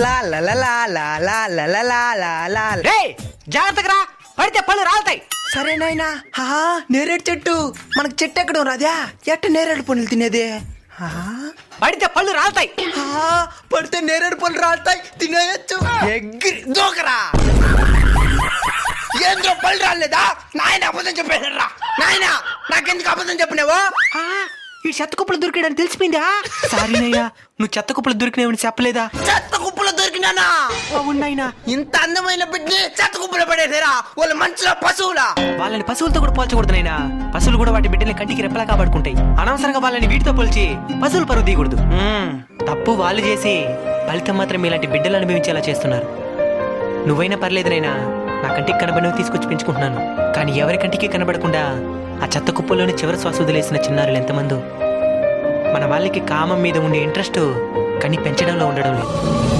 లా లా లా లా లా లా లా లా లా లా లా. రేయ్ జాగ్రత్తగా రా, పడితే పళ్ళు రాలుతాయి. సరే నాయనా. నేరేడు చెట్టు. మనకు చెట్టు ఎక్కడ ఉన్నదా? ఎట్ట నేరేడు పండ్లు తినేది? పడితే పళ్ళు రాలుతాయి. పడితే నేరేడు పళ్ళు రాలుతాయి, తినేయచ్చు. ఎగ్గిరి దూకరా. ఏంద్రో పళ్ళు రాలేదా? నాయన అబద్ధం చెప్పేశారా? నాయన నాకెందుకు అబద్ధం చెప్పినావో? ఈ చెత్త కుప్పలు దొరికాడని తెలిసిపోయిందా? సారీనయ్యా, నువ్వు చెత్త కుప్పలు దొరికినావని చెప్పలేదా? చెత్త కుప్పలో దొరికినానా? అవునాయినా, ఇంత అందమైన బిడ్డని చెత్త కుప్పలో పడేసారా? వాళ్ళు మంచిగా పశువులా? వాళ్ళని పశువులతో కూడా పోల్చకూడదు నైనా. పశువులు కూడా వాటి బిడ్డల్ని కంటికి రెప్పలా కాపాడుకుంటాయి. అనవసరంగా వాళ్ళని వీటితో పోల్చి పశువులు పరువు తీయకూడదు. తప్పు వాళ్ళు చేసి ఫలితం మాత్రం ఇలాంటి బిడ్డలు అనుభవించేలా చేస్తున్నారు. నువ్వైనా పర్లేదు నైనా, నా కంటికి కనబడినవి తీసుకొచ్చి పెంచుకుంటున్నాను. కానీ ఎవరి కంటికి కనబడకుండా ఆ చెత్త కుప్పల్లోని చివరి శ్వాస వదిలేసిన చిన్నారులు ఎంతమందో. మన వాళ్ళకి కామం మీద ఉండే ఇంట్రెస్ట్ కానీ పెంచడంలో ఉండడం లేదు.